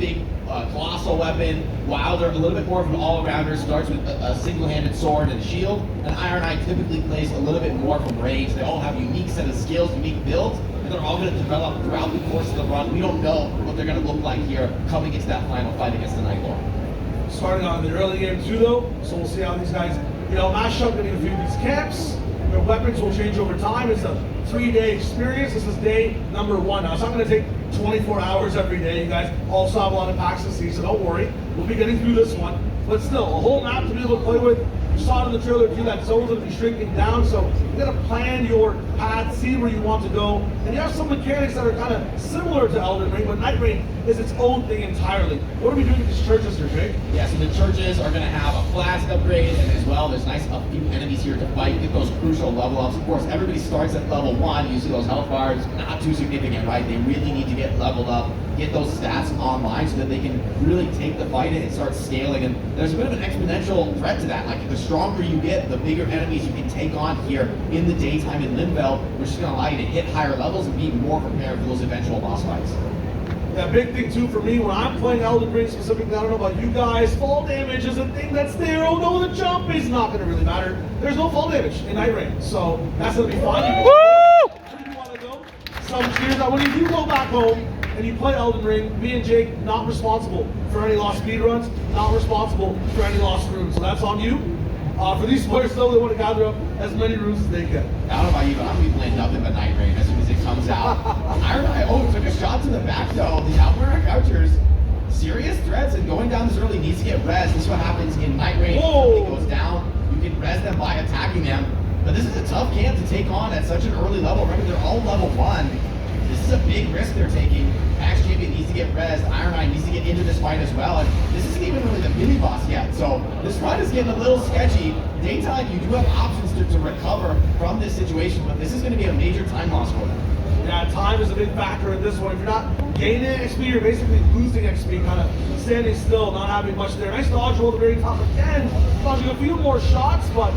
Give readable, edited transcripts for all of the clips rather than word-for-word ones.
big colossal weapon, while they're a little bit more of an all-arounder, starts with a single-handed sword and a shield. And Iron Eye typically plays a little bit more from range. They all have unique set of skills, unique builds, and they're all going to develop throughout the course of the run. We don't know what they're going to look like here coming into that final fight against the Night Lord. Starting on the early game too, though, so we'll see how these guys, mash up in a few of these camps. Their weapons will change over time. It's a 3-day experience. This is day number 1. Now, it's not going to take 24 hours every day. You guys also have a lot of packs to see, so don't worry. We'll be getting through this one. But still, a whole map to be able to play with. You saw it in the trailer too, that zone's going to be shrinking down, so you got to plan your path, see where you want to go. And you have some mechanics that are kind of similar to Elden Ring, but Night Ring is its own thing entirely. What are we doing with these churches here, Jake? Yeah, so the churches are going to have a flask upgrade, and as well, there's a few enemies here to fight, get those crucial level ups. Of course, everybody starts at level 1. You see those health bars, not too significant, right? They really need to get leveled up, get those stats online so that they can really take the fight and start scaling. And there's a bit of an exponential threat to that. Like, the stronger you get, the bigger enemies you can take on here in the daytime in Limbo, which is going to allow you to hit higher levels and be more prepared for those eventual boss fights. Yeah, big thing too for me when I'm playing Elden Ring specifically, I don't know about you guys, fall damage is a thing that's there. Oh no, the jump is not going to really matter. There's no fall damage in Night Ring, so that's going to be fine. Where you want to go? Some cheers. Now, when you do go back home and you play Elden Ring, me and Jake not responsible for any lost speedruns, not responsible for any lost runes. So that's on you. For these players though, they want to gather up as many runes as they can. I don't know about you, but I'm going to be playing nothing but Night Rain as soon as it comes out. Iron Eye, took a shot to the back though. The Outwear Couchers, serious threats, and going down this early needs to get res. This is what happens in Night Rain. It goes down, you can res them by attacking them. But this is a tough camp to take on at such an early level. Remember, they're all level 1. This is a big risk they're taking. Axe Champion needs to get res. Iron Eye needs to get into this fight as well. And this isn't even really the mini boss yet. So this fight is getting a little sketchy. Daytime, you do have options to recover from this situation, but this is going to be a major time loss for them. Yeah, time is a big factor in this one. If you're not gaining XP, you're basically losing XP, kind of standing still, not having much there. Nice dodge roll at the very top again, dodging a few more shots, but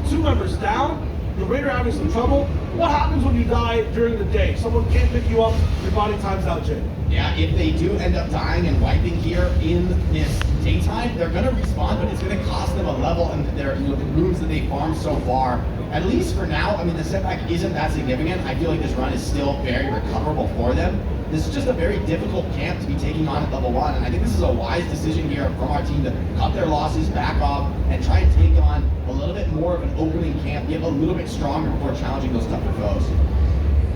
2 members down. The Raider having some trouble. What happens when you die during the day? Someone can't pick you up, your body times out, Jay. Yeah, if they do end up dying and wiping here in this daytime, they're going to respawn, but it's going to cost them a level and the runes that they farmed so far. At least for now, I mean, the setback isn't that significant. I feel like this run is still very recoverable for them. This is just a very difficult camp to be taking on at level 1, and I think this is a wise decision here from our team to cut their losses, back off, and try and take on a little bit more of an opening camp, get a little bit stronger before challenging those tougher foes.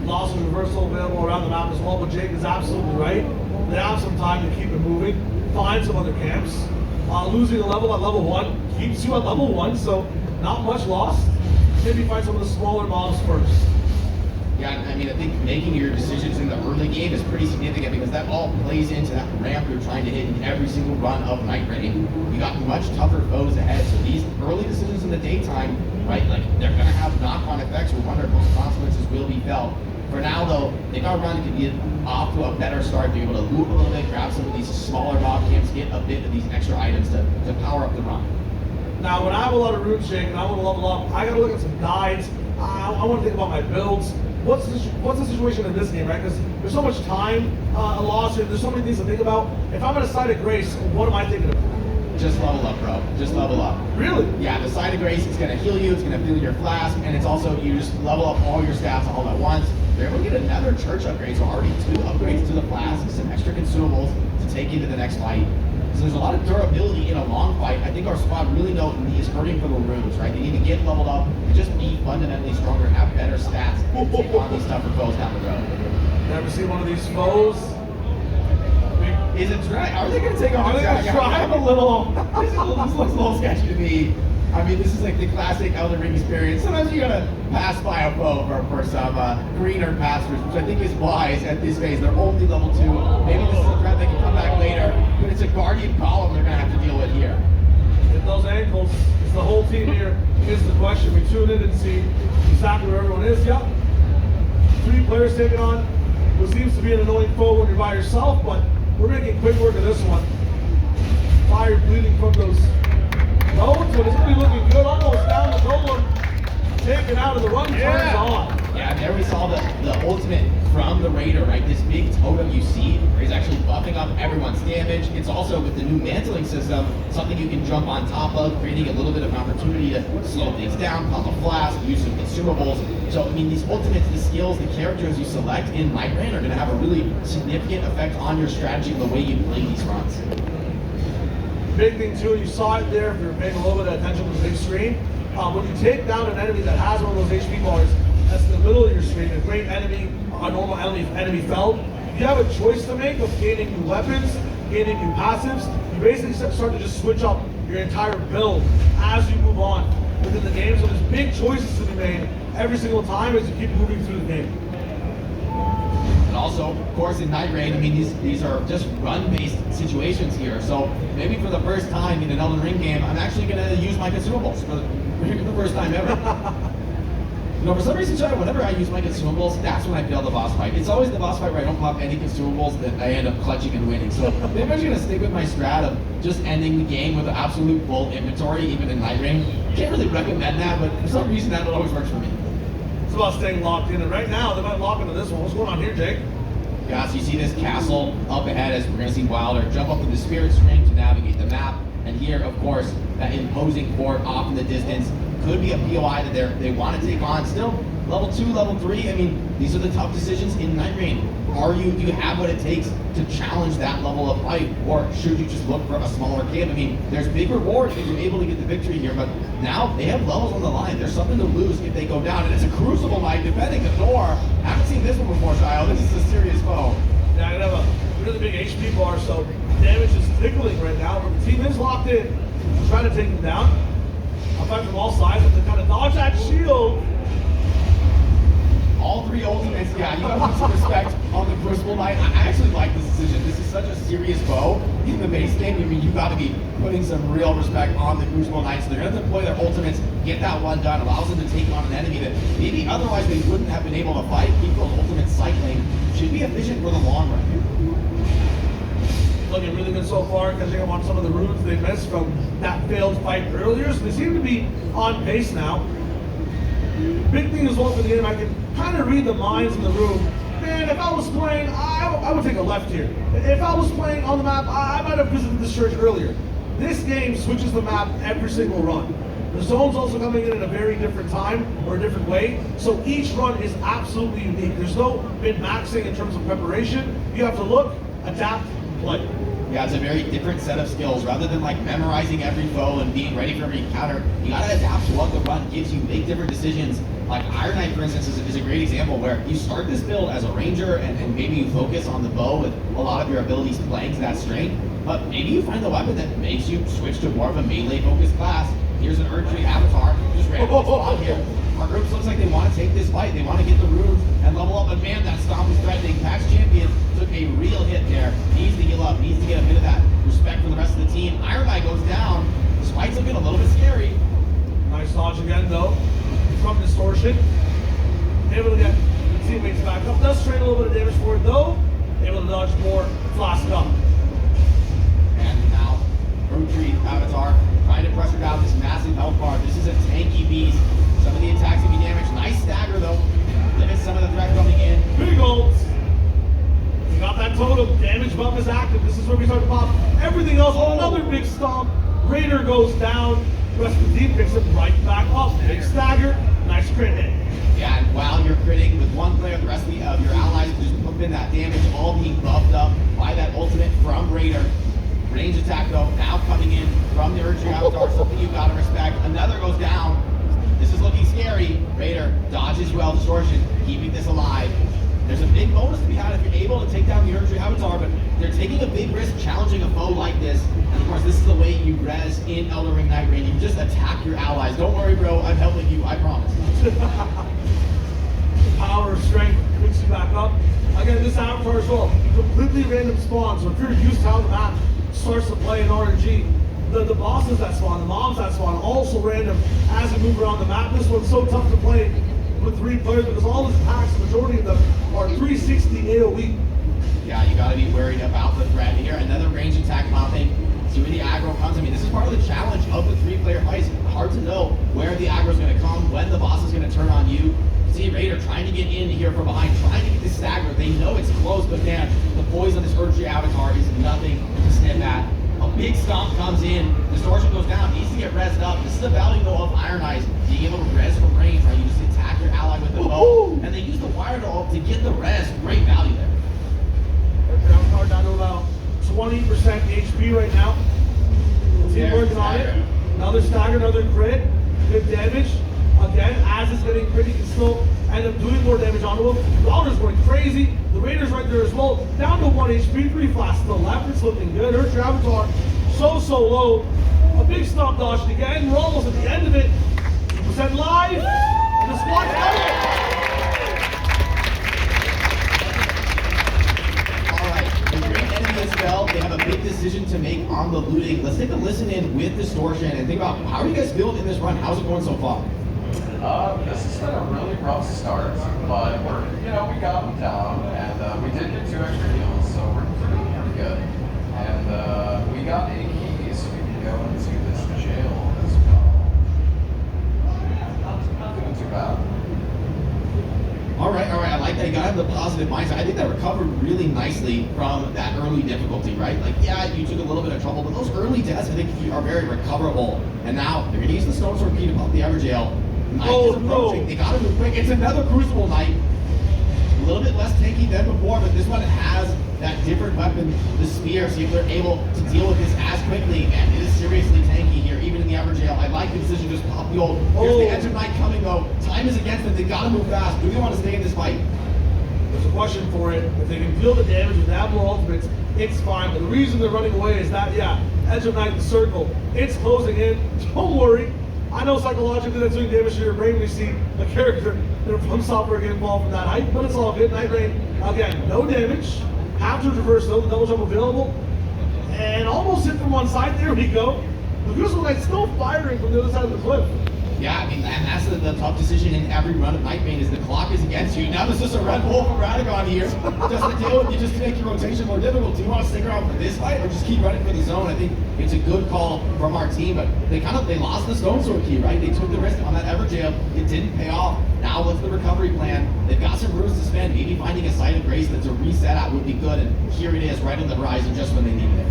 Losses reversal available around the map as well, but Jake is absolutely right. They have some time to keep it moving, find some other camps. Losing a level at level 1 keeps you at level 1, so not much loss. Maybe find some of the smaller mobs first. Yeah, I mean, I think making your decisions in the early game is pretty significant because that all plays into that ramp you're trying to hit in every single run of Night Rain. You got much tougher foes ahead, so these early decisions in the daytime, right, like, they're going to have knock-on effects where one or those consequences will be felt. For now, though, they got run to get off to a better start, be able to loop a little bit, grab some of these smaller mob camps, get a bit of these extra items to power up the run. Now, when I have a lot of runes, Jake, and I want to level up, I got to look at some guides. I want to think about my builds. What's the situation in this game, right? Because there's so much time lost here. There's so many things to think about. If I'm at a side of grace, what am I thinking about? Just level up, bro. Just level up. Really? Yeah, the Side of Grace is going to heal you, it's going to fill your flask, and it's also, you just level up all your stats all at once. You're able to get another church upgrade, so already 2 upgrades to the flask, some extra consumables to take into the next fight. So there's a lot of durability in a long fight. I think our squad really is hurting for the runes, right? They need to get leveled up and just be fundamentally stronger, have better stats, and take on these tougher foes down the road. Never seen one of these foes. Is it Dragon? Are they going to take on Dragon? I'm a little. This looks a little sketchy to me. I mean, this is like the classic Elden Ring experience. Sometimes you gotta pass by a foe for some greener pastures, which I think is wise at this phase. They're only level 2. Maybe this is a threat that can come back later, but it's a guardian column they're gonna have to deal with here. Hit those ankles. It's the whole team here. Here's the question. We tune in and see exactly where everyone is. Yep. 3 players taking on what seems to be an annoying foe when you're by yourself, but we're making quick work of this one. Fire bleeding from those nodes, but it's going to be looking good. Almost down the golem. Taken out of the run turns on. Yeah, there we saw the ultimate from the Raider, right? This big totem you see is actually buffing up everyone's damage. It's also, with the new mantling system, something you can jump on top of, creating a little bit of an opportunity to slow things down, pop a flask, use some consumables. So, I mean, these ultimates, the skills, the characters you select in Night Rain are going to have a really significant effect on your strategy and the way you play these runs. Big thing too, you saw it there if you're paying a little bit of attention to the big screen. When you take down an enemy that has one of those HP bars, that's in the middle of your screen, a great enemy, a normal enemy felled, you have a choice to make of gaining new weapons, gaining new passives. You basically start to just switch up your entire build as you move on within the game. So there's big choices to be made every single time as you keep moving through the game. And also, of course, in Night Rain, I mean, these are just run-based situations here. So maybe for the first time in an Elden Ring game, I'm actually going to use my consumables for the first time ever. You know, for some reason, whenever I use my consumables, that's when I fail the boss fight. It's always the boss fight where I don't pop any consumables that I end up clutching and winning. So maybe I'm just going to stick with my strat of just ending the game with an absolute full inventory, even in Night Rain. Can't really recommend that, but for some reason, that always works for me. It's about staying locked in, and right now they might lock into this one. What's going on here, Jake? Yeah, so you see this castle up ahead as we're going to see Wilder jump up to the spirit string to navigate the map. And here, of course, that imposing fort off in the distance could be a POI that they want to take on. Still, level 2, level 3, I mean, these are the tough decisions in Night Rain. Do you have what it takes to challenge that level of fight, or should you just look for a smaller cave? I mean, there's big rewards if you're able to get the victory here, but now they have levels on the line. There's something to lose if they go down, and it's a Crucible Knight defending the door. I haven't seen this one before, Child. This is a serious foe. Yeah, I have a really big HP bar, so damage is tickling right now, but the team is locked in, trying to take them down. I'll fight from all sides, but they kind of dodge that shield. All 3 ultimates, yeah, you gotta put some respect on the Crucible Knight. I actually like this decision. This is such a serious foe in the base game. I mean, you gotta be putting some real respect on the Crucible Knight. So they're gonna deploy their ultimates, get that one done, allows them to take on an enemy that maybe otherwise they wouldn't have been able to fight. Keep those ultimates cycling. Should be efficient for the long run. Looking really good so far, catching up on some of the runes they missed from that failed fight earlier. So they seem to be on pace now. Big thing as well for the game, I can kind of read the minds in the room. Man, if I was playing, I would take a left here. If I was playing on the map, I might have visited this church earlier. This game switches the map every single run. The zone's also coming in a very different time or a different way. So each run is absolutely unique. There's no min-maxing in terms of preparation. You have to look, adapt, play. Yeah, it's a very different set of skills. Rather than like memorizing every foe and being ready for every encounter, you gotta adapt to what the run gives you, make different decisions. Like Iron Knight, for instance, is a great example where you start this build as a ranger and maybe you focus on the bow with a lot of your abilities playing to that strength, but maybe you find the weapon that makes you switch to more of a melee-focused class. Here's an Erdtree avatar, just randomly spawned here. Our group looks like they want to take this fight. They want to get the runes and level up. But man, that stomp is threatening. Pax Champion took a real hit there. Needs to heal up. Needs to get a bit of that respect from the rest of the team. Iron Knight goes down. This fight's looking a little bit scary. Nice dodge again, though, from Distortion. Able to get the teammates back up. Does trade a little bit of damage for it, though. Able to dodge more. Flask up. And now, Erdtree avatar trying to pressure down this massive health bar. This is a tanky beast. Some of the attacks can be damaged. Nice stagger though. Limits some of the threat coming in. Big ults. We got that totem. Damage buff is active. This is where we start to pop everything else. Oh, another big stomp. Raider goes down. The rest of the team picks it right back up. Big stagger. Nice crit hit. Yeah, and while you're critting with one player, the rest of your allies can just pump in that damage, all being buffed up by that ultimate from Raider. Range attack though, now coming in from the Erdtree avatar, something you gotta respect. Another goes down. This is looking scary. Raider dodges well, Distortion, keeping this alive. There's a big bonus to be had if you're able to take down the Erdtree avatar, but they're taking a big risk challenging a foe like this. And of course, this is the way you res in Elden Ring Night Rain. You just attack your allies. Don't worry, bro, I'm helping you, I promise. Power, strength, picks you back up. Again, this avatar as well, completely random spawn. So if you're used to how the map starts to play in RNG, the bosses that spawn, the mobs that spawn, also random as you move around the map. This one's so tough to play with 3 players because all his attacks, the majority of them, are 360 AoE. Yeah, you gotta be worried about the threat here. Another range attack popping. See where the aggro comes. I mean, this is part of the challenge of the 3-player fights. Hard to know where the aggro is gonna come, when the boss is gonna turn on you. see Raider trying to get in here from behind, trying to get this stagger. They know it's close, but man, the poise on this Urge Avatar is nothing to sniff at. A big stomp comes in, distortion goes down, needs to get rezzed up. This is the value though of Iron Eyes, being able to res from range, right? You just attack your ally with the bow, and they use the wire doll to get the res. Great value there. Avatar down to about 20% HP right now. Team working on it. Another stagger, another crit. Good damage. Again, as it's getting crit, you can still end up doing more damage onto him. Wilder's going crazy. The Raiders right there as well. Down to 1 HP, 3 flasks to the left. It's looking good. Urge Avatar so low. A big stomp dodge again. We're almost at the end of it. 2% live. And the squad's got it. As well, they have a big decision to make on the looting. Let's take a listen in with Distortion and think about how are you guys feeling in this run? How's it going so far? This has been a really rough start, but we got them down, and we did get 2 extra heals, so we're pretty good. And we got 8 keys, so we can go into this jail as well. Not doing too bad. All right. I like that. You gotta have the positive mindset. I think that recovered really nicely from that early difficulty, right? Like, yeah, you took a little bit of trouble, but those early deaths, I think, are very recoverable. And now they're gonna use the Stone Sword key to pop the Evergaol. Night is approaching. No. They gotta move quick. It's another Crucible Knight. A little bit less tanky than before, but this one has that different weapon, the spear, so if they're able to deal with this as quickly, and it is seriously tanky here, even in the Evergaol. I like the decision to just pop the ult. Here's the Edge of Night coming though. Time is against them. They gotta move fast. Do they want to stay in this fight? There's a question for it. If they can deal the damage with that more ultimates, it's fine. But the reason they're running away is that, Edge of Night, the circle, it's closing in. Don't worry. I know psychologically that's doing damage to your brain when you see a character from software get involved in that height, but it's all good. Night Rain, again, no damage. Have to reverse though, the double jump available. And almost hit from one side. There we go. The Crucible Knight's still firing from the other side of the cliff. Yeah, I mean, and that's the tough decision in every run of Nightbane is the clock is against you. Now there's just a Red Bull from Radagon here. Just to deal with, you just make your rotation more difficult. Do you want to stick around for this fight or just keep running for the zone? I think it's a good call from our team, but they lost the Stone Sword key, right? They took the risk on that Evergaol. It didn't pay off. Now what's the recovery plan? They've got some runes to spend. Maybe finding a site of grace that's a reset out would be good. And here it is, right on the horizon, just when they needed it.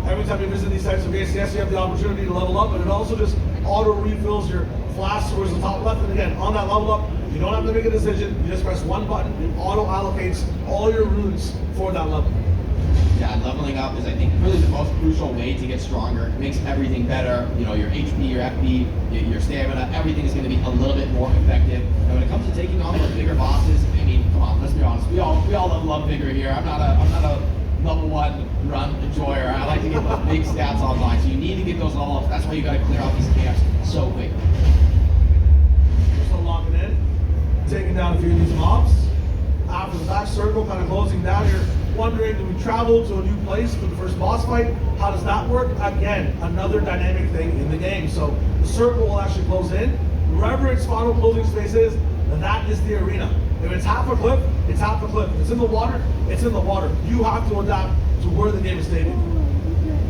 Every time you visit these sites of grace, yes, you have the opportunity to level up, but it also just auto refills your flasks towards the top left. And again, on that level up, you don't have to make a decision. You just press one button, it auto allocates all your runes for that level. Yeah, leveling up is, I think, really the most crucial way to get stronger. It makes everything better. You know, your HP, your FP, your stamina, everything is going to be a little bit more effective. And when it comes to taking on those bigger bosses, I mean, come on, let's be honest. We all level up bigger here. I'm not a level 1 run enjoyer. I like to get those big stats online. So you need to get those level ups. That's why you got to clear out these camps so quick. We're still locking in, taking down a few of these mobs. After the back circle, kind of closing down here. Wondering, do we travel to a new place for the first boss fight? How does that work? Again, another dynamic thing in the game. So the circle will actually close in. Wherever its final closing space is, that is the arena. If it's half a cliff, it's half a cliff. If it's in the water, it's in the water. You have to adapt to where the game is stated.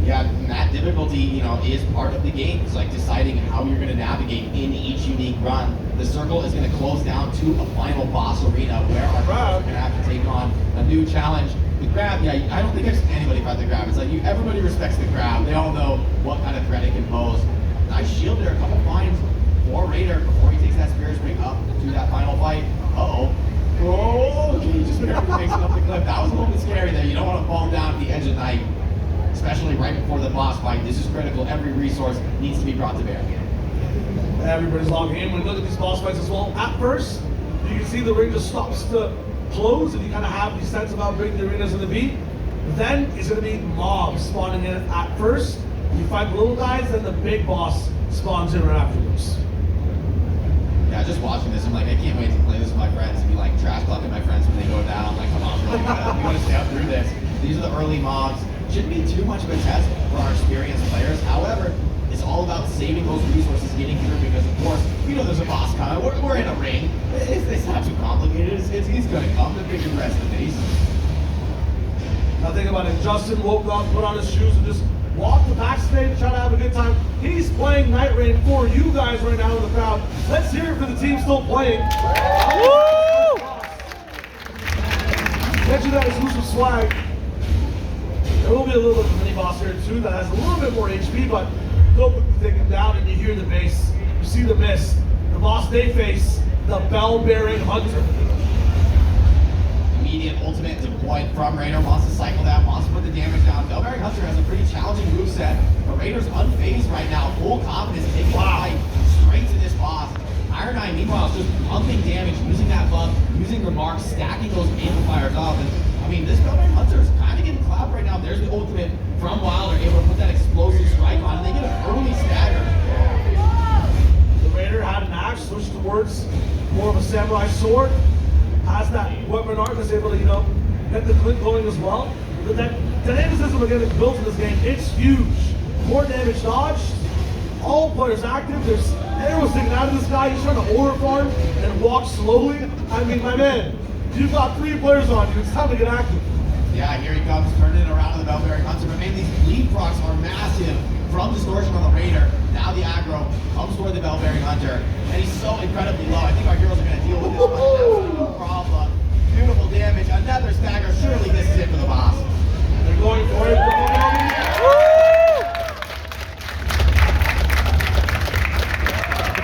Yeah, and that difficulty, you know, is part of the game. It's like deciding how you're going to navigate in each unique run. The circle is going to close down to a final boss arena where our players are going to have to take on a new challenge. The grab, yeah, I don't think I've seen anybody fight the grab. It's like everybody respects the grab. They all know what kind of threat it can pose. Nice shield there, a couple finds for Raider before he takes that Spirit Spring up to that final fight. Uh-oh. Oh, he just barely makes it up the cliff. That was a little bit scary there. You don't want to fall down at the edge of night, especially right before the boss fight. This is critical. Every resource needs to be brought to bear. Everybody's logging in. When you look at these boss fights as well, at first, you can see the ring just stops to close, and you kind of have these sense of how big the arena is going to be. Then it's going to be mobs spawning in at first. You fight the little guys, then the big boss spawns in right afterwards. Yeah, just watching this, I'm like, I can't wait to play this with my friends and be like trash talking my friends when they go down. I'm like, come on, bro, we want to stay up through this. These are the early mobs. Shouldn't be too much of a test for our experienced players. However, it's all about saving those resources, getting through, because of course, you know there's a boss coming. We're in a ring. It's not too complicated. He's going to come. The bigger rest of the base. Now think about it. Justin woke up, put on his shoes, and just walked the backstage, trying to have a good time. He's playing Night Rain for you guys right now in the crowd. Let's hear it for the team still playing. Get you that exclusive swag. There will be a little bit of a mini boss here too that has a little bit more HP, but go quickly take him down and you hear the bass. You see the mist. The boss they face, the Bellbearing Hunter. Immediate ultimate deployed from Raider, wants to cycle that, wants to put the damage down. Bellbearing Hunter has a pretty challenging moveset, but Raider's unfazed right now, full confidence, taking the fight straight to this boss. Iron Eye, meanwhile, is just pumping damage, using that buff, using remarks, stacking those amplifiers up. And I mean, this Bellbearing Hunter is kind of getting clapped right now. There's the ultimate from Wilder, able to put that explosive strike on, and they get an early stagger. The Raider had an axe, switched towards more of a samurai sword. Has that weapon art that's able to, you know, get the clip going as well. But that dynamicism again that's built in this game, it's huge. More damage dodged, all players active. There's arrows sticking out of this guy. He's trying to aura farm and walk slowly. I mean, my man, you've got 3 players on you. It's time to get active. Yeah, here he comes, turning it around to the Bellbearing Hunter. But man, these lead procs are massive from Distortion on the Raider. Now the aggro comes toward the Bellbearing Hunter, and he's so incredibly low. I think our heroes are going to deal with this one. Absolutely no problem. Beautiful damage, another stagger. Surely this is it for the boss. They're going for it.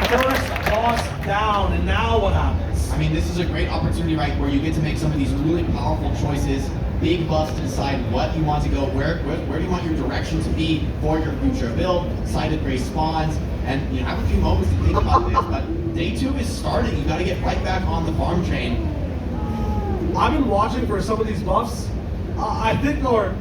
First boss down, and now what happens? I mean, this is a great opportunity, right, where you get to make some of these really powerful choices, big buffs to decide what you want to go, where do you want your direction to be for your future build, Sided Gray spawns, and you have a few moments to think about this, but day 2 is starting. You got to get right back on the farm train. I've been watching for some of these buffs. I think our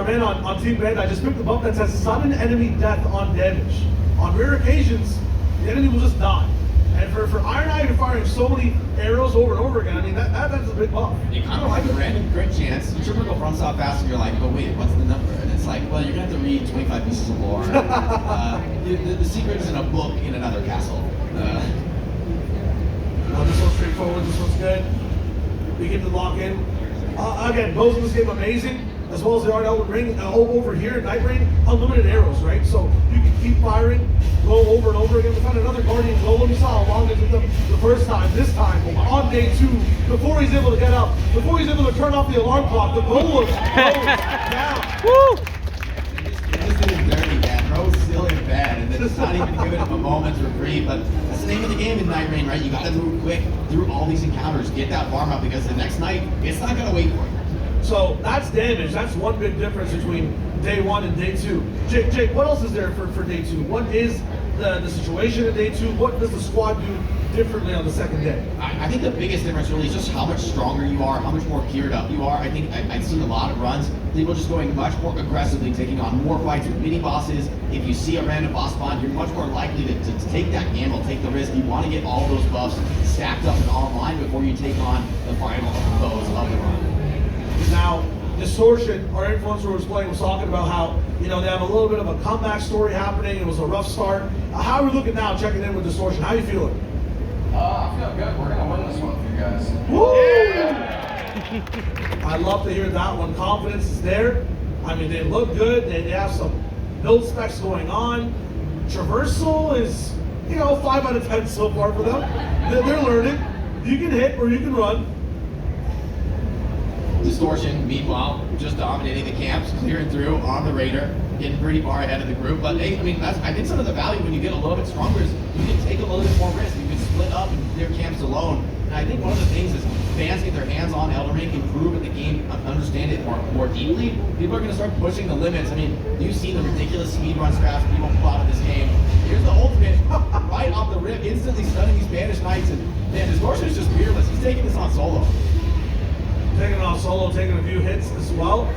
man on Team Band, I just picked the buff that says sudden enemy death on damage. On rare occasions, the enemy will just die. And for Iron Eye, you're firing so many arrows over and over again. I mean, that's a big buff. You kind of like a random crit chance. You triple go front stop fast, and you're like, oh wait, what's the number? And it's like, well, you're gonna have to read 25 pieces of lore. The secret is in a book in another castle. Well, this one's straightforward. This one's good. We get to lock in. Again, both in this game amazing, as well as they are in Elden Ring. Over here, Night Rain, unlimited arrows, right? So you can keep firing, go over and over again. We found another Guardian Golem. We saw how long it took them the first time. This time, on day 2, before he's able to get up, before he's able to turn off the alarm clock, the Golem goes down. Woo! This is dirty, man. Bro's still in bed, and it's not even giving him a moment's reprieve. But that's the name of the game in Night Rain, right? You got to move quick through all these encounters, get that farm up, because the next night, it's not going to wait for you. So that's damage. That's one big difference between day 1 and day 2. Jake, what else is there for day 2? What is the situation in day 2? What does the squad do differently on the second day? I think the biggest difference really is just how much stronger you are, how much more geared up you are. I think I've seen a lot of runs, people just going much more aggressively, taking on more fights with mini bosses. If you see a random boss spawn, you're much more likely to take that gamble, take the risk. You want to get all those buffs stacked up and online before you take on the final foes of the run. Now, Distortion, our influencer was playing, was talking about how, you know, they have a little bit of a comeback story happening. It was a rough start. How are we looking now, checking in with Distortion? How are you feeling? I feel good. We're going to win this one for you guys. Woo! I love to hear that one. Confidence is there. I mean, they look good. They have some build specs going on. Traversal is, you know, 5 out of 10 so far for them. They're learning. You can hit or you can run. Distortion, meanwhile, just dominating the camps, clearing through on the Raider, getting pretty far ahead of the group. But hey, I mean, I think some of the value when you get a little bit stronger is you can take a little bit more risk. You can split up and clear camps alone. And I think one of the things is fans get their hands on Elden Ring, improve at the game, understand it more deeply. People are going to start pushing the limits. I mean, you see the ridiculous speedrun strats people pull out of this game. Here's the ultimate right off the rip, instantly stunning these Banished Knights. And man, Distortion is just fearless. He's taking this on solo. Taking it on solo, taking a few hits as well.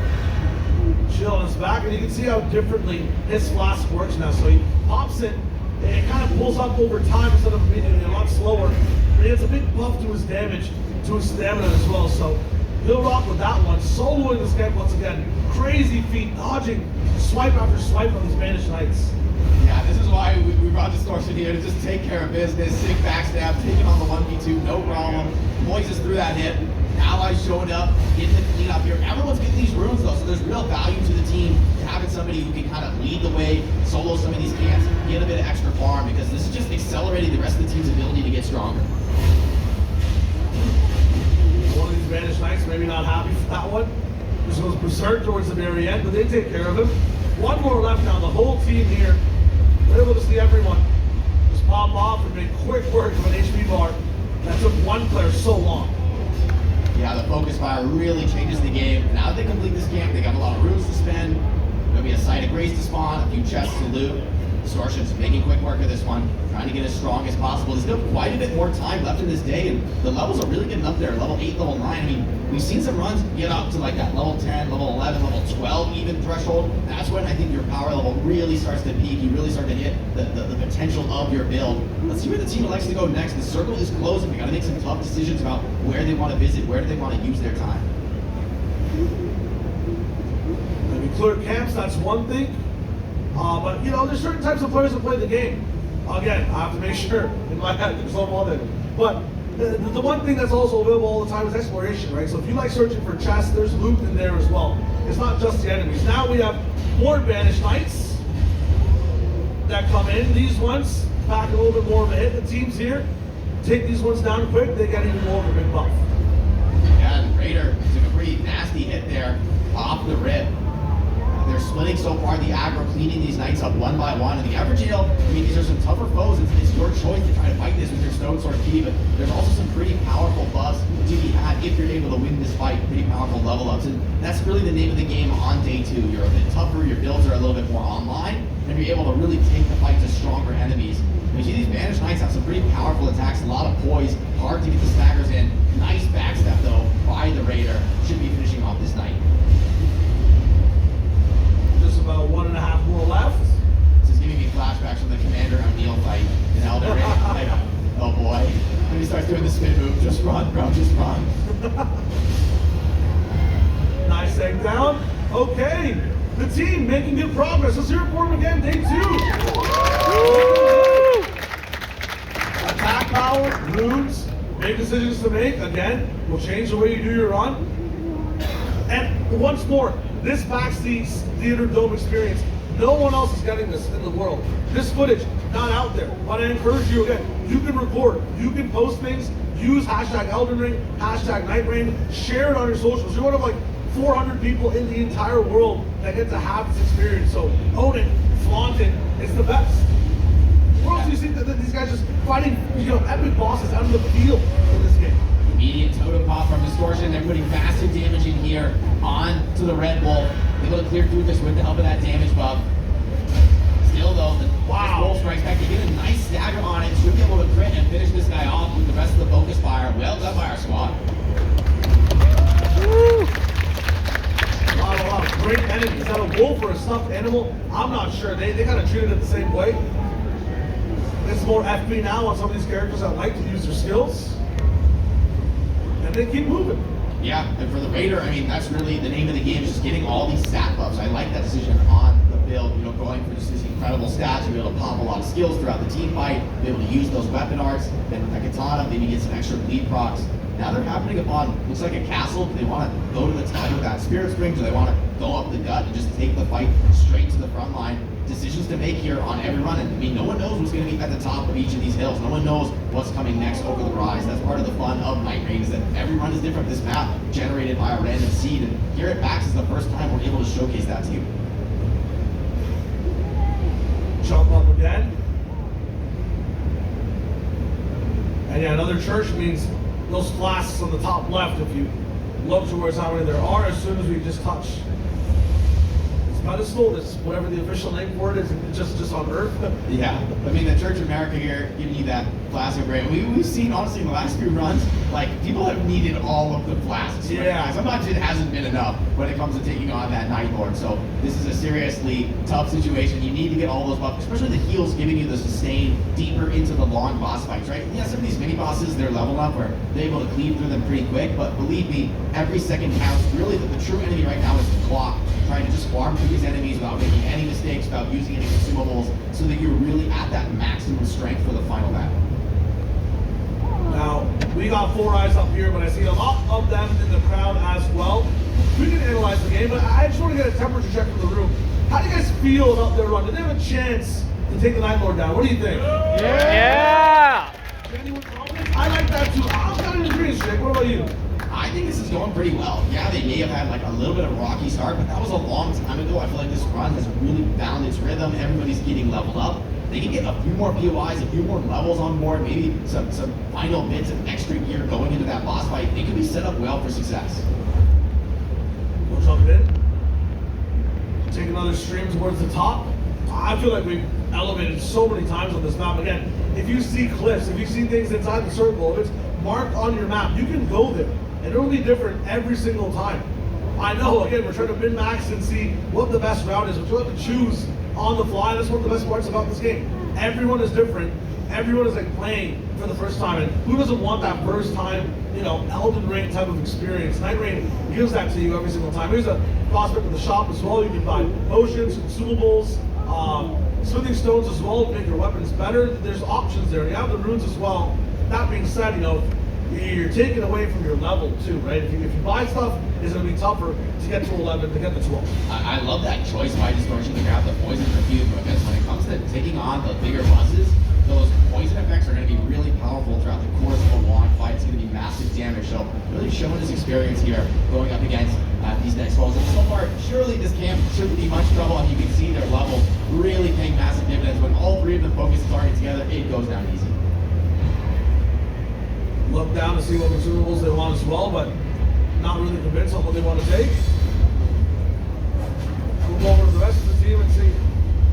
Chill on his back, and you can see how differently his flask works now. So he pops it, and it kind of pulls up over time instead of immediately, a lot slower. But he has a big buff to his damage, to his stamina as well. So he'll rock with that one. Soloing this game once again. Crazy feat, dodging swipe after swipe on these Banished Knights. Yeah, this is why we brought Distortion here to just take care of business, sick backstab, taking on the 1v2, no problem. Moises through that hit. allies showing up, getting the cleanup here. Everyone's getting these runes though, so there's real value to the team to having somebody who can kind of lead the way, solo some of these camps, get a bit of extra farm, because this is just accelerating the rest of the team's ability to get stronger. One of these Banished Knights maybe not happy for that one. This goes berserk towards the very end, but they take care of him. One more left now. The whole team here, we're able to see everyone just pop off and make quick work of an HP bar that took one player so long. Yeah, the focus fire really changes the game. Now that they complete this camp, they got a lot of runes to spend. There'll be a site of grace to spawn, a few chests to loot. Distortion's making quick work of this one, trying to get as strong as possible. There's still quite a bit more time left in this day, and the levels are really getting up there. Level 8, level 9. I mean, we've seen some runs get up to like that level 10, level 11, level 12 even threshold. That's when I think your power level really starts to peak. You really start to hit the potential of your build. Let's see where the team elects to go next. The circle is closing. We got to make some tough decisions about where they want to visit, where do they want to use their time. I mean, clear camps, that's one thing. But you know, there's certain types of players that play the game. Again, I have to make sure in my head there's no more than. But the one thing that's also available all the time is exploration, right? So if you like searching for chests, there's loot in there as well. It's not just the enemies. Now we have more Banished Knights that come in. These ones pack a little bit more of a hit. The teams here take these ones down quick. They get even more of a big buff. Yeah, and Raider took a pretty nasty hit there off the rip. They're splitting so far the aggro, cleaning these knights up one by one. And the Evergoal, I mean, these are some tougher foes. It's your choice to try to fight this with your Stone Sword key, but there's also some pretty powerful buffs to be had if you're able to win this fight. Pretty powerful level ups, and that's really the name of the game on day 2. You're a bit tougher, your builds are a little bit more online, and you're able to really take the fight to stronger enemies. You see these Banished Knights have some pretty powerful attacks, a lot of poise, hard to get the staggers in. Nice backstep though by the Raider. Should be finishing off this knight. About 1.5 more left. This is giving me flashbacks from the Commander O'Neill fight in Elden Ring. Like, oh boy. When he starts doing the spin move, just run, bro, just run. Nice egg down. Okay, the team making good progress. Let's hear it for them again, day 2. Attack power, runes, big decisions to make. Again, will change the way you do your run. And once more, this backs the Theater Dome experience. No one else is getting this in the world. This footage, not out there. But I encourage you again, you can record, you can post things, use hashtag Elden Ring, hashtag Night Rain, share it on your socials. You're one of like 400 people in the entire world that get to have this experience. So own it, flaunt it, it's the best. Where else do you see that these guys just fighting, you know, epic bosses out of the field in this game? Immediate totem pop from Distortion. They're putting massive damage in here onto the Red Bull. Able to clear through this with the help of that damage buff. Still though, the Bull strikes back. They get a nice stagger on it. Should be able to crit and finish this guy off with the rest of the focus fire. Well done by our squad. Wow, great enemy. Is that a wolf or a stuffed animal? I'm not sure. They kind of treated it the same way. It's more FP now on some of these characters that like to use their skills. And they keep moving. Yeah, and for the Raider, I mean, that's really the name of the game, is just getting all these stat buffs. I like that decision on the build, you know, going for just these incredible stats, to be able to pop a lot of skills throughout the team fight, be able to use those weapon arts, then with that katana, maybe get some extra bleed procs. Now they're happening upon, looks like a castle. Do they want to go to the top with that Spirit Spring? Do they want to go up the gut and just take the fight straight to the front line? Decisions to make here on every run. And I mean, no one knows what's going to be at the top of each of these hills. No one knows what's coming next over the rise. That's part of the fun of Night Rain, is that every run is different. This map generated by a random seed, and here at PAX is the first time we're able to showcase that to you. Jump up again. And yeah, another church means those flasks on the top left, if you look towards how many there are, as soon as we just touch this pedestal, this whatever the official name for it is, it's just on Earth. Yeah, I mean, the Church of America here giving you that flask of grain. We've seen, honestly, in the last few runs, like, people have needed all of the flasks. Yeah. Right? Sometimes it hasn't been enough when it comes to taking on that Night Lord. So this is a seriously tough situation. You need to get all those buffs, especially the heals giving you the sustain deeper into the long boss fights, right? Yeah, some of these mini bosses, they're leveled up where they're able to cleave through them pretty quick, but believe me, every second counts. Really, the true enemy right now is the clock, trying to just farm through these enemies without making any mistakes, without using any consumables, so that you're really at that maximum strength for the final battle. Now, We got 4 eyes up here, but I see a lot of them in the crowd as well. We can analyze the game, but I just want to get a temperature check from the room. How do you guys feel about their run? Did they have a chance to take the Night Lord down? What do you think? Yeah! Anyone confident? I like that too. I'm kind of in agreement, Jake. What about you? I think this is going pretty well. Yeah, they may have had like a little bit of a rocky start, but that was a long time ago. I feel like this run has really found its rhythm. Everybody's getting leveled up. They can get a few more POIs, a few more levels on board, maybe some final bits of extra gear going into that boss fight. It could be set up well for success. We'll jump in. Take another stream towards the top. I feel like we've elevated so many times on this map. Again, if you see cliffs, if you see things inside the circle, if it's marked on your map, you can go there. And it'll be different every single time. I know, again, we're trying to min-max and see what the best route is, but you have to choose on the fly. That's one of the best parts about this game. Everyone is different. Everyone is like playing for the first time. And who doesn't want that first time, you know, Elden Ring type of experience? Night Rain gives that to you every single time. Here's a prospect of the shop as well. You can buy potions, consumables, smithing stones as well to make your weapons better. There's options there. You have the runes as well. That being said, you know, you're taken away from your level too, right? If you buy stuff, it's going to be tougher to get to 11, to get to 12. I love that choice by Distortion to grab the poison perfume, because when it comes to taking on the bigger bosses, those poison effects are going to be really powerful throughout the course of a long fight. It's going to be massive damage. So really showing his experience here going up against these next foes. And so far, surely this camp shouldn't be much trouble, and you can see their levels really paying massive dividends. When all 3 of them focus the target together, it goes down easy. Look down to see what consumables they want as well, but not really convinced on what they want to take. Move over to the rest of the team and see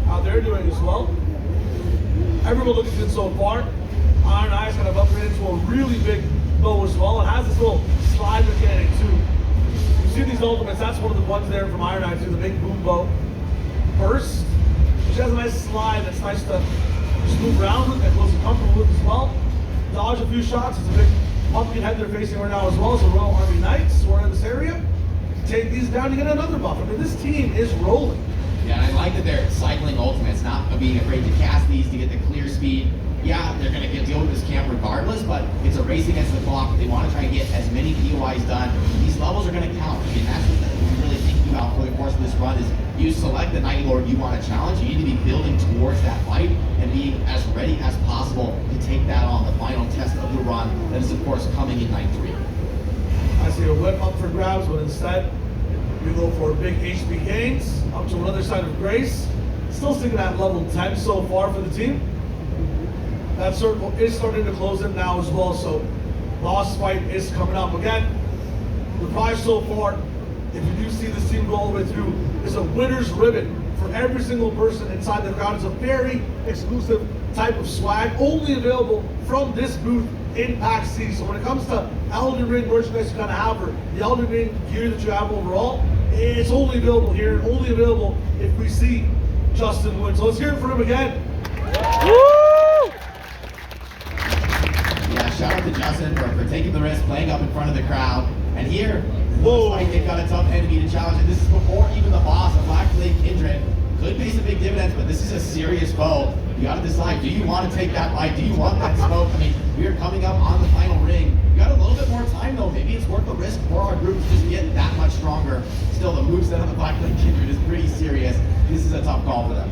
how they're doing as well. Everyone looks good so far. Iron Eye's kind of upgraded to a really big bow as well. It has this little slide mechanic too. You see these ultimates, that's one of the ones there from Iron Eye too, the big boom bow. Burst, which has a nice slide that's nice to just move around with and feels comfortable with as well. Dodge a few shots. It's a big pumpkin head they're facing right now as well. So Royal Army Knights who are in this area. Take these down to get another buff. I mean, this team is rolling. Yeah, and I like that they're cycling ultimates, not being afraid to cast these to get the clear speed. Yeah, they're going to deal with this camp regardless, but it's a race against the clock. They want to try and get as many POIs done. These levels are going to count. I mean, that's what we're really thinking about for the course of this run is you select the Night Lord you want to challenge. You need to be building towards that fight and being as ready as possible to take that on. The final test of the run that is, of course, coming in night 3. I see a whip up for grabs, but instead we go for big HP gains up to another side of Grace. Still sticking at level 10 so far for the team. That circle is starting to close in now as well, so boss fight is coming up again. The prize so far, if you do see this team go all the way through, is a winner's ribbon for every single person inside the crowd. It's a very exclusive type of swag, only available from this booth in PAX C. So when it comes to Elden Ring merchandise you kind of have, or the Elden Ring gear that you have overall, it's only available here, only available if we see Justin win. So let's hear it for him again. Woo! Yeah, shout out to Justin for taking the risk, playing up in front of the crowd. And here, Whoa. looks like they've got a tough enemy to challenge. And this is before even the boss of Black Blade Kindred could pay some big dividends, but this is a serious foe. You got to decide, do you want to take that fight? Do you want that smoke? I mean, we are coming up on the final ring. You got a little bit more time though. Maybe it's worth the risk for our group to just get that much stronger. Still, the moveset of the Black Blade Kindred is pretty serious. This is a tough call for them.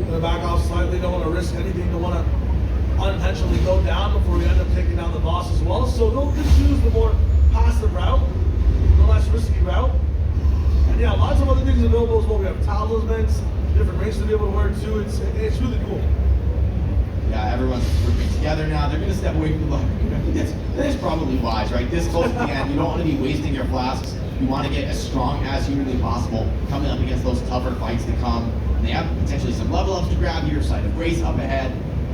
Gonna back off slightly, don't want to risk anything, don't want to unintentionally go down before we end up taking down the boss as well. So they'll just choose the more passive route, the less risky route. And yeah, lots of other things available as well. We have talismans, different rings to be able to wear too. It's really cool. Yeah, everyone's grouping together now. They're going to step away from the luck. That's probably wise, right? This close to the end, you don't want to be wasting your flasks. You want to get as strong as humanly possible coming up against those tougher fights to come. And they have potentially some level ups to grab here. Side of Grace up ahead.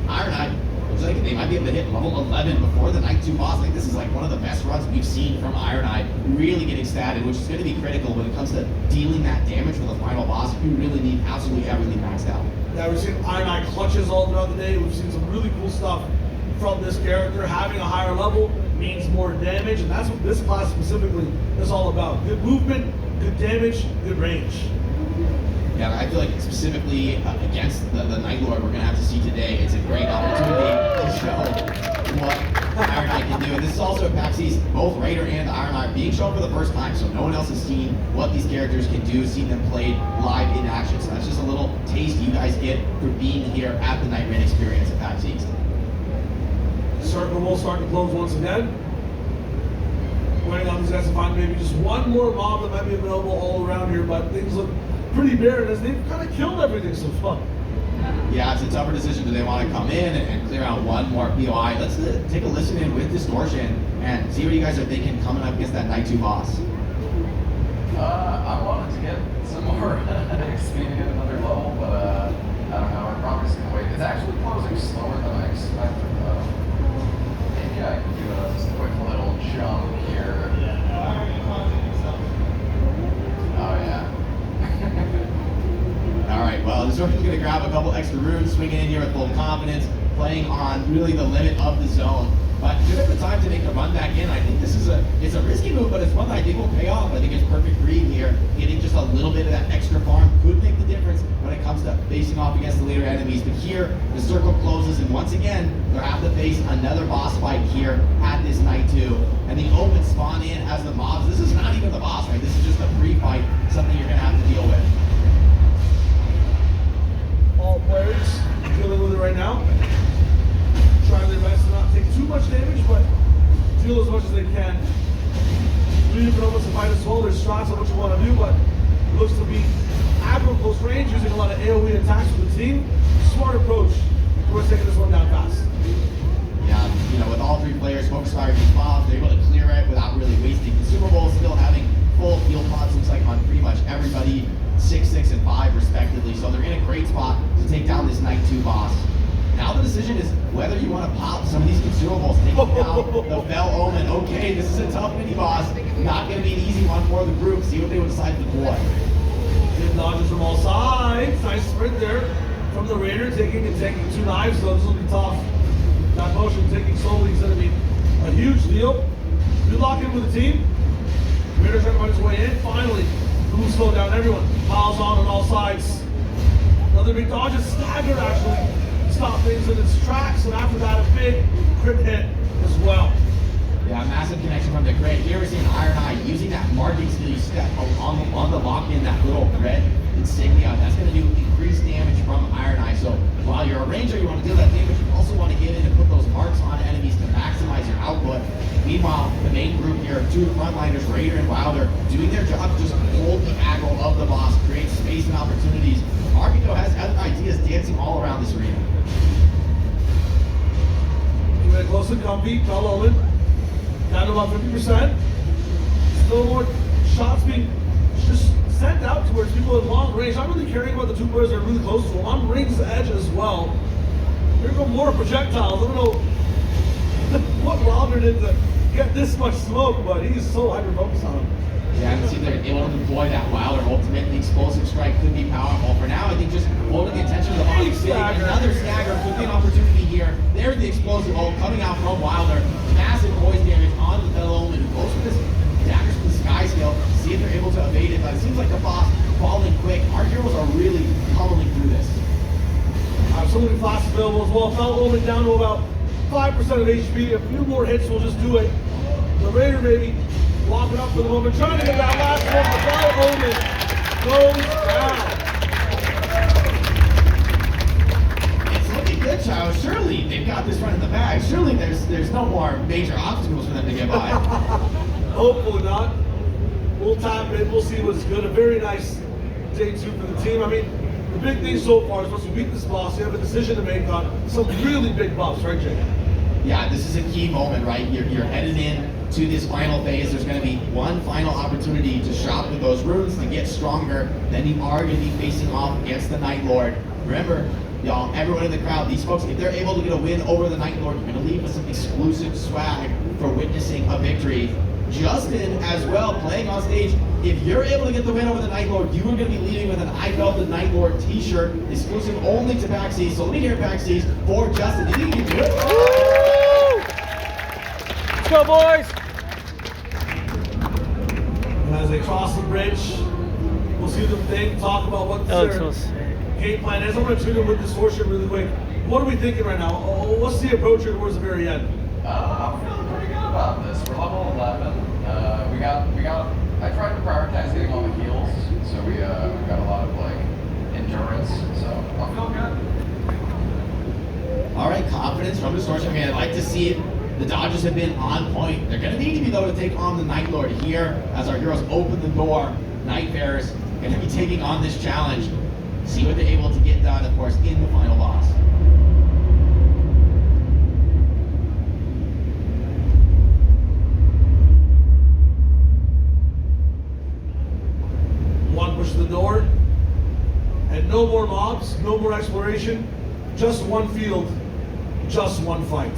Iron Eye looks like they might be able to hit level 11 before the night 2 boss. I think this is like one of the best runs we've seen from Iron Eye, really getting statted, which is going to be critical when it comes to dealing that damage for the final boss. You really need absolutely everything maxed out. Yeah, we've seen Iron Eye clutches all throughout the day. We've seen some really cool stuff from this character. Having a higher level means more damage, and that's what this class specifically is all about. Good movement, good damage, good range. Yeah, I feel like specifically against the Night Lord we're going to have to see today, it's a great opportunity to show what Iron Eye can do. And this is also at PAX East, both Raider and Iron Eye being shown for the first time, so no one else has seen what these characters can do, seen them played live in action. So that's just a little taste you guys get for being here at the Night Rain experience at PAX East. Circle will start to close once again. Waiting on these guys to find maybe just one more mob that might be available all around here, but things look pretty barren as they've kind of killed everything so far. Yeah, it's a tougher decision. Do they want to come in and clear out one more POI? Let's take a listen in with Distortion and see what you guys are thinking coming up against that Night 2 boss. I wanted to get some more XP at another level, but I don't know. I'm probably just gonna wait. It's actually closing slower than I expected, though. Maybe I can do just a quick little jump here. Oh yeah. All right, well, Distortion's going to grab a couple extra runes, swinging in here with full confidence, playing on really the limit of the zone. But good at the time to make the run back in. I think this is it's a risky move, but it's one that I think will pay off. I think it's perfect read here. Getting just a little bit of that extra farm could make the difference when it comes to facing off against the later enemies. But here, the circle closes, and once again, they'll have to face another boss fight here at this Night 2. And the Omen spawn in as the mobs. This is not even the boss fight. This is just a pre-fight, something you're going to have to deal with. All players dealing with it right now. Trying their best to not take too much damage, but deal as much as they can. Three different elements to fight as well. There's shots on what you want to do, but it looks to be aggro close range, using a lot of AoE attacks with the team. Smart approach towards taking this one down fast. Yeah, you know, with all three players focused fire these bombs, they're able to clear it without really wasting consumables, still having full field pods, looks like on pretty much everybody, 6, 6, and 5 respectively. So they're in a great spot to take down this Night 2 boss. Now the decision is whether you want to pop some of these consumables, taking down the Bell Omen. Okay, this is a tough mini boss. Not going to be an easy one for the group. See what they would decide to deploy. Good dodges from all sides. Nice sprint there from the Raider, taking 2 knives, so this will be tough. That motion taking slowly is going to be a huge deal. Good lock in with the team. Raider trying to find his way in. Finally, who slowed down everyone. Piles on all sides. Another big dodge, a stagger actually. Stop things in its tracks, and after that, a big crit hit as well. Yeah, massive connection from the crit. Here we're seeing Iron Eye using that marking skill you step on the lock-in, that little red insignia. That's going to do increased damage from Iron Eye. So while you're a ranger, you want to deal that damage, you also want to get in and put those marks on enemies to maximize your output. Meanwhile, the main group here, 2 frontliners, Raider and Wilder, doing their job to just hold the aggro of the boss, create space and opportunities. Arbico has other ideas dancing all around this arena. Keep it close and comfy. Bell Omen down to about 50%. Still more shots being just sent out towards people at long range. Not really caring about the 2 players that are really close to him. On ring's edge as well. Here go more projectiles. I don't know what Wilder did to get this much smoke, but he's so hyper-focused on him. Yeah, I can see they're able to deploy that Wilder ultimate. The explosive strike could be powerful. For now, I think just holding the attention of the body big. Another stagger could be an opportunity here. There's the explosive ult coming out from Wilder. Massive poison damage on the Bell Omen, who goes for this daggers from the sky skill. See if they're able to evade it, but it seems like the boss falling quick. Our heroes are really pummeling through this. Absolutely fast available as well. Bell Omen down to about 5% of HP. A few more hits will just do it. The Raider maybe walking up for the moment, trying to get that last one, but Bell Omen goes down. It's looking good, Child. Surely they've got this one in the bag. Surely there's no more major obstacles for them to get by. Hopefully not. We'll tap in, we'll see what's good. A very nice day 2 for the team. I mean, the big thing so far is once you beat this boss, you have a decision to make on some really big buffs, right, Jake? Yeah, this is a key moment, right? You're headed in to this final phase. There's going to be one final opportunity to shop with those runes to get stronger. Then you are going to be facing off against the Night Lord. Remember, y'all, everyone in the crowd, these folks, if they're able to get a win over the Night Lord, you're going to leave with some exclusive swag for witnessing a victory. Justin, as well, playing on stage. If you're able to get the win over the Night Lord, you are going to be leaving with an I Felt the Night Lord t-shirt, exclusive only to PAX East. So let me hear PAX East for Justin. Do you think you can do it? Woo! Let's go, boys! And as they cross the bridge, we'll see see them think, talk about what That looks their so sick. game plan is. I'm going to tune in with Distortion really quick. What are we thinking right now? What's the approach here towards the very end? I'm feeling pretty good about this. We're level 11. We got. I tried to prioritize getting all the heals, so we got a lot of like endurance. So I'm feeling good. All right, confidence from Distortion. I mean, I'd like to see it. The Dodgers have been on point. They're going to need to be, though, to take on the Night Lord here as our heroes open the door. Nightbearers going to be taking on this challenge. See what they're able to get done, of course, in the final boss. One pushes the door, and no more mobs, no more exploration, just one field, just one fight.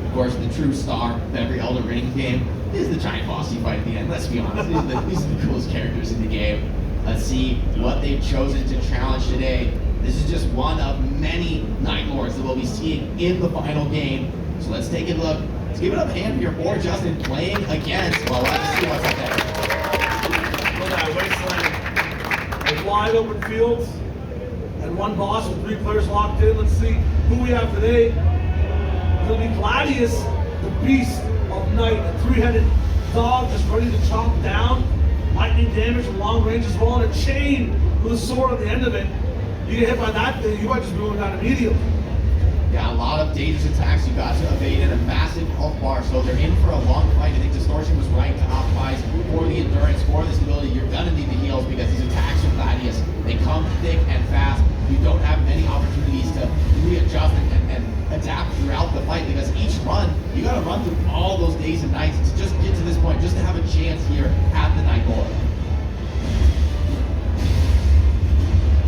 Of course, the true star of every Elden Ring game is the giant boss you fight at the end. Let's be honest, these are the coolest characters in the game. Let's see what they've chosen to challenge today. This is just one of many Night Lords that we'll be seeing in the final game. So let's take a look. Let's give it up a hand here for Justin playing against. Well, let's see what's up there. Look at that wasteland. A wide open field, and one boss with 3 players locked in. Let's see who we have today. It'll be Gladius, the beast of night, a 3-headed dog just ready to chomp down. Lightning damage from long range as well, and a chain with a sword on the end of it. You get hit by that thing, you might just be going down immediately. Yeah, a lot of dangerous attacks you got to evade and a massive health bar, so they're in for a long fight. I think Distortion was right to optimize for the endurance, for this ability. You're gonna need the heals because these attacks from Gladius, they come thick and fast. You don't have many opportunities to readjust and adapt throughout the fight because each run, you gotta run through all those days and nights to just get to this point, just to have a chance here at the Night Lord.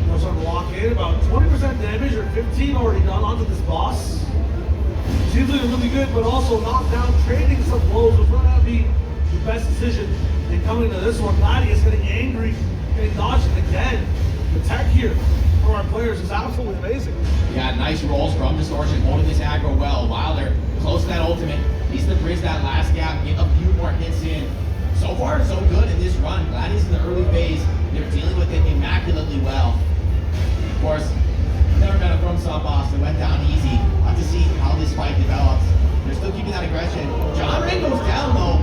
Now starting to lock in, about 20% damage or 15 already done onto this boss. Seems like really good, but also knocked down, trading some blows, which might not be the best decision in coming to this one. Gladius getting angry, getting dodged again. The tech here for our players is absolutely amazing. Yeah, nice rolls from Distortion, holding this aggro well while they're close to that ultimate. Needs to bridge that last gap, get a few more hits in. So far, so good in this run. Gladius in the early phase, they're dealing with it immaculately well. Of course, never been a FromSoft boss that went down easy. We'll have to see how this fight develops. They're still keeping that aggression. John Ray goes down though.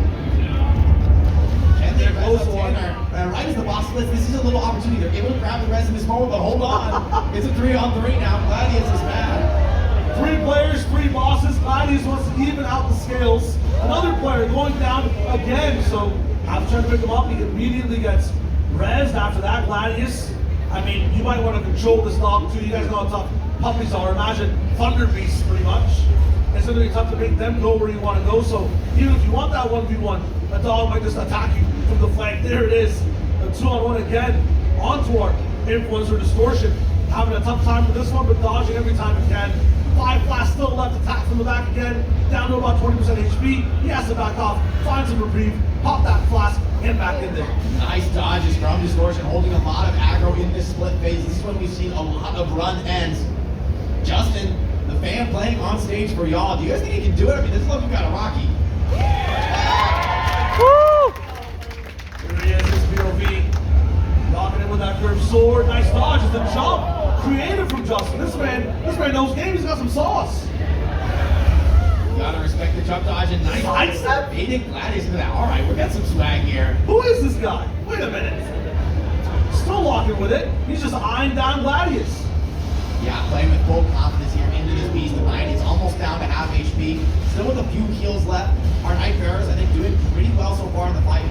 Can they close one? Right as the boss splits, this is a little opportunity. They're able to grab the rest of this moment, but hold on. It's a 3-on-3 now. Gladius is mad. 3 players, 3 bosses. Gladius wants to even out the scales. Another player going down again. So have to try to pick him up. He immediately gets rezzed after that. Gladius, I mean, you might want to control this dog too. You guys know how tough puppies are. Imagine Thunder Beasts pretty much. It's going to be tough to make them go where you want to go. So even if you want that 1v1, a dog might just attack you from the flank. There it is. A 2-on-1 again onto our Influencer Distortion. Having a tough time with this one, but dodging every time it can. 5 flasks still left, attack from the back again. Down to about 20% HP. He has to back off, find some reprieve, pop that flask, and back in there. Nice dodges from Distortion, holding a lot of aggro in this split phase. This is when we've seen a lot of run ends. Justin, the fan playing on stage for y'all. Do you guys think he can do it? I mean, this look, you got a Rocky. Woo! Here he is, his POV. Locking in with that curved sword. Nice dodge as the jump. Creative from Justin. This man knows games. He's got some sauce. You gotta respect the jump dodge and nice Sidestep? baiting Gladius into that. All right, we got some swag here. Who is this guy? Wait a minute. Still locking with it. He's just eyeing down Gladius. Yeah, playing with full confidence here into this beast of mine. It's almost down to half HP. Still with a few heals left. Our Nightbearers, I think, doing pretty well so far in the fight.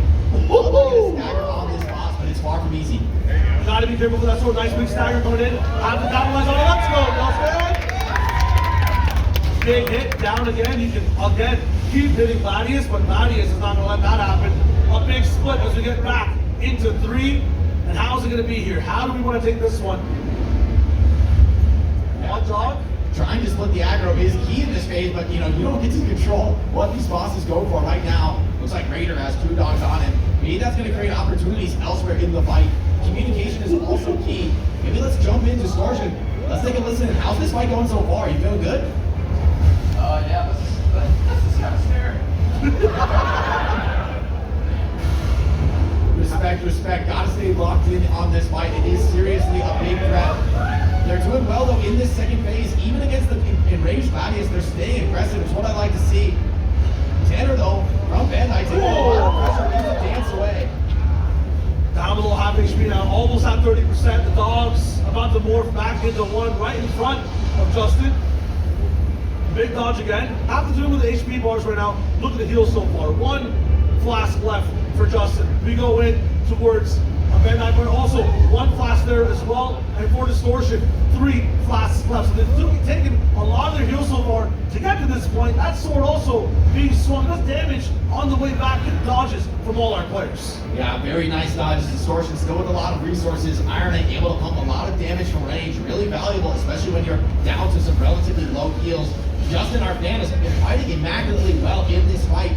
Woo-hoo! Stagger on this boss, but it's far from easy. You gotta be careful with that sword. Nice big stagger coming in. Have to capitalize on it. Let's go. Big hit down again. You can again keep hitting Gladius, but Gladius is not gonna let that happen. A big split as we get back into 3. And how's it gonna be here? How do we want to take this one? One dog. Trying to split the aggro is key in this phase, but you don't get to control what these bosses go for right now. Looks like Raider has 2 dogs on him. Maybe that's going to create opportunities elsewhere in the fight. Communication is also key. Maybe let's jump into Distortion. Let's take a listen. How's this fight going so far? You feeling good? Yeah, this is kind of scary. Respect to respect. Gotta stay locked in on this fight. It is seriously a big threat. They're doing well though in this second phase, even against the enraged Gladius. They're staying aggressive. It's what I like to see. Tanner though, from Bandai, taking a lot of pressure, leaves a dance away. Down a little half HP now, almost at 30%. The dogs about to morph back into one right in front of Justin. Big dodge again. Have to do with the HP bars right now. Look at the heals so far. One flask left for Justin. We go in towards a Bandai, but also one flask there as well. And for Distortion, 3 flasks left. So they've taken a lot of their heals so far to get to this point. That sword also being swung. Does damage on the way back and dodges from all our players. Yeah, very nice dodges. Distortion still with a lot of resources. Iron Knight able to pump a lot of damage from range. Really valuable, especially when you're down to some relatively low heals. Justin, our fan, has been fighting immaculately well in this fight.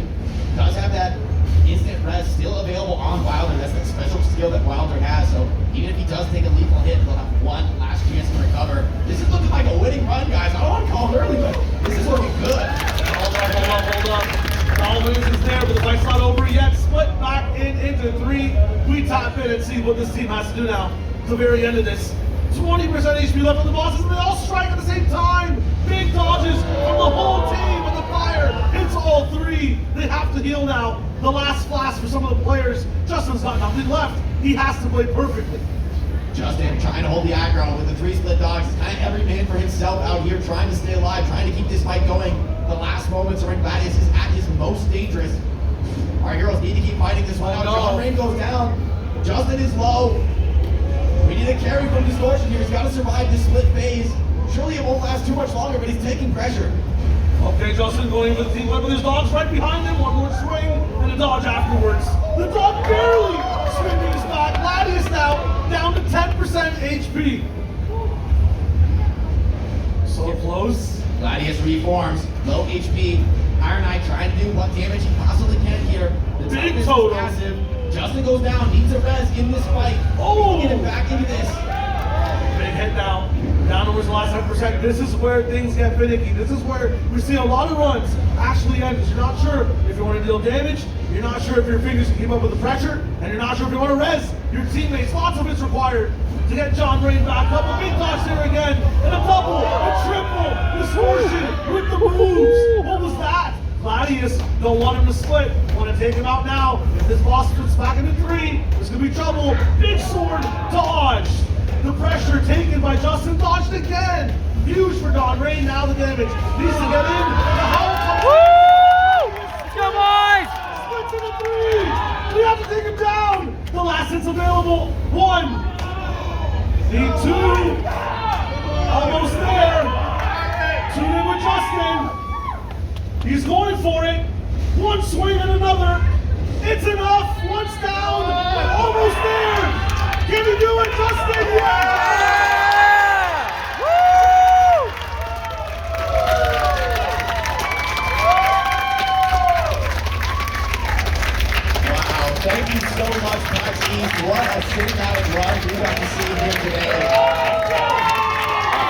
Does have that instant res still available on Wilder. That's that special skill that Wilder has. So even if he does take a lethal hit, he'll have one last chance to recover. This is looking like a winning run, guys. I don't want to call it early, but this is looking good. Hold up. Always is there, but the fight's not over yet. Split back into 3. We tap in and see what this team has to do now. At the very end of this. 20% HP left on the bosses, and they all strike at the same time. Big dodges from the whole team with the fire. It's all 3. They have to heal now. The last flash for some of the players. Justin's got nothing left. He has to play perfectly. Justin trying to hold the aggro with the 3 split dogs. It's kind of every man for himself out here, trying to stay alive, trying to keep this fight going. The last moments are when Gladius is at his most dangerous. Our heroes need to keep fighting this one out. John Rain goes down. Justin is low. We need a carry from Distortion here. He's got to survive this split phase. Surely it won't last too much longer, but he's taking pressure. Okay, Justin going for the team, but there's dogs right behind him. One more swing and a dodge afterwards. The dog barely swinging his back. Gladius now down to 10% HP. So close. Gladius reforms, low HP. Iron Knight trying to do what damage he possibly can here. The Big toughness is total. massive. Justin goes down, needs a res in this fight. Oh! Get him back into this. Big hit now. Down towards the last 10%. This is where things get finicky. This is where we see a lot of runs actually end because you're not sure if you want to deal damage, you're not sure if your fingers can keep up with the pressure, and you're not sure if you want to res your teammates. Lots of it's required to get John Rain back up. A big dodge here again, and a double, a triple, Distortion with the moves. What was that? Gladius don't want him to split. Want to take him out now. If this boss splits back into 3, there's going to be trouble. Big sword dodge. The pressure taken by Justin, dodged again. Huge for Don Rain. Now the damage needs to get in. The house. Woo! Let's go, boys! Splits into 3. We have to take him down. The last hit's available. 1. Need 2. Almost there. 2 in with Justin. He's going for it. 1 swing and another. It's enough. One's down. And almost there. Can he do it, Justin? Yeah! Woo! Wow, thank you so much, PAX East. What a cinematic run we got to